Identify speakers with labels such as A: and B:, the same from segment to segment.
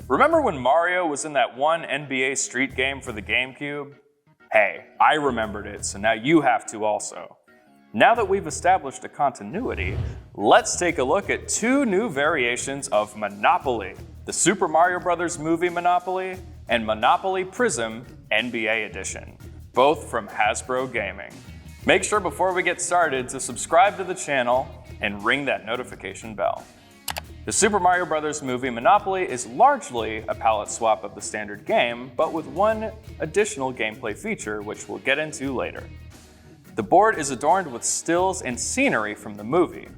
A: Remember when Mario was in that one NBA Street game for the GameCube? Hey, I remembered it, so now you have to also. Now that we've established a continuity, let's take a look at two new variations of Monopoly: the Super Mario Bros. Movie Monopoly and Monopoly Prizm NBA Edition, both from Hasbro Gaming. Make sure before we get started to subscribe to the channel and ring that notification bell. The Super Mario Bros. Movie Monopoly is largely a palette swap of the standard game, but with one additional gameplay feature which we'll get into later. The board is adorned with stills and scenery from the movie.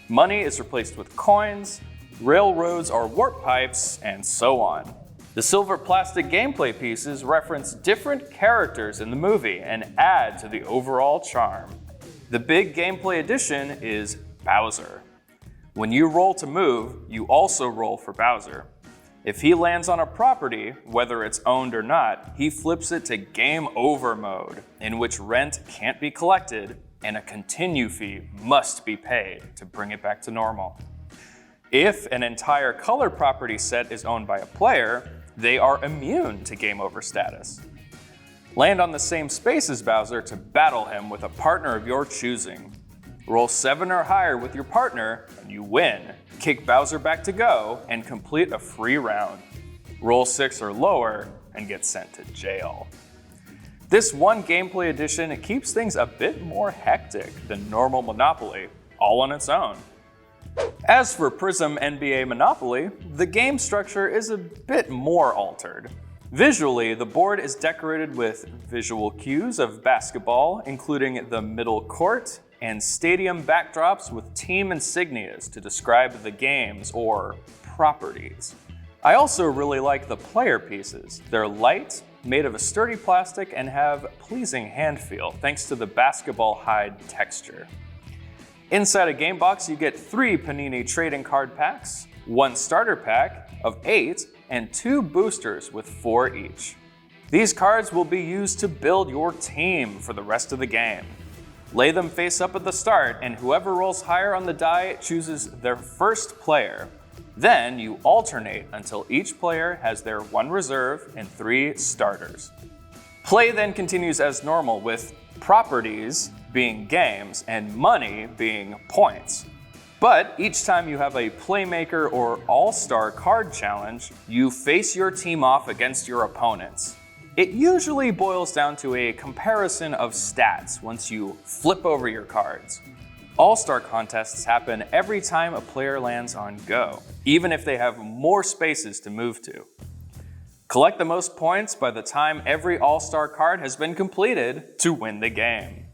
A: Money is replaced with coins, railroads are warp pipes, and so on. The silver plastic gameplay pieces reference different characters in the movie and add to the overall charm. The big gameplay addition is Bowser. When you roll to move, you also roll for Bowser. If he lands on a property, whether it's owned or not, he flips it to Game Over mode, in which rent can't be collected and a continue fee must be paid to bring it back to normal. If an entire color property set is owned by a player, they are immune to Game Over status. Land on the same space as Bowser to battle him with a partner of your choosing. Roll 7 or higher with your partner, and you win. Kick Bowser back to go, and complete a free round. Roll 6 or lower, and get sent to jail. This one gameplay addition keeps things a bit more hectic than normal Monopoly, all on its own. As for Prizm NBA Monopoly, the game structure is a bit more altered. Visually, the board is decorated with visual cues of basketball, including the middle court, and stadium backdrops with team insignias to describe the games or properties. I also really like the player pieces. They're light, made of a sturdy plastic, and have pleasing hand feel thanks to the basketball hide texture. Inside a game box, you get 3 Panini trading card packs, 1 starter pack of 8, and 2 boosters with 4 each. These cards will be used to build your team for the rest of the game. Lay them face up at the start, and whoever rolls higher on the die chooses their first player. Then you alternate until each player has their 1 reserve and 3 starters. Play then continues as normal, with properties being games and money being points. But each time you have a Playmaker or All-Star card challenge, you face your team off against your opponents. It usually boils down to a comparison of stats once you flip over your cards. All-Star contests happen every time a player lands on go, even if they have more spaces to move to. Collect the most points by the time every All-Star card has been completed to win the game.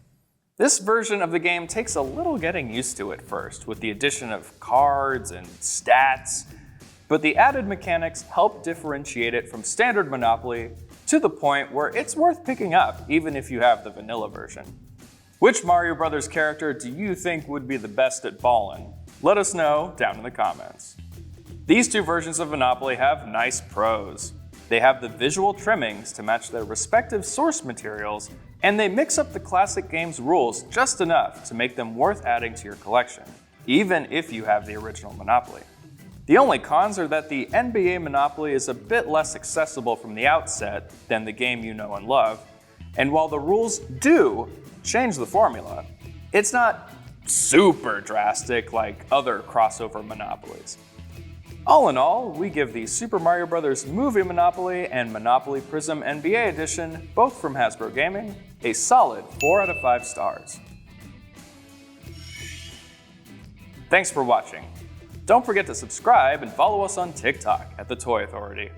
A: This version of the game takes a little getting used to at first, with the addition of cards and stats, but the added mechanics help differentiate it from standard Monopoly to the point where it's worth picking up even if you have the vanilla version. Which Mario Bros. Character do you think would be the best at ballin'? Let us know down in the comments. These two versions of Monopoly have nice pros. They have the visual trimmings to match their respective source materials, and they mix up the classic game's rules just enough to make them worth adding to your collection, even if you have the original Monopoly. The only cons are that the NBA Monopoly is a bit less accessible from the outset than the game you know and love, and while the rules do change the formula, it's not super drastic like other crossover Monopolies. All in all, we give the Super Mario Bros. Movie Monopoly and Monopoly Prizm NBA Edition, both from Hasbro Gaming, a solid 4 out of 5 stars. Thanks for watching. Don't forget to subscribe and follow us on TikTok at The Toy Authority.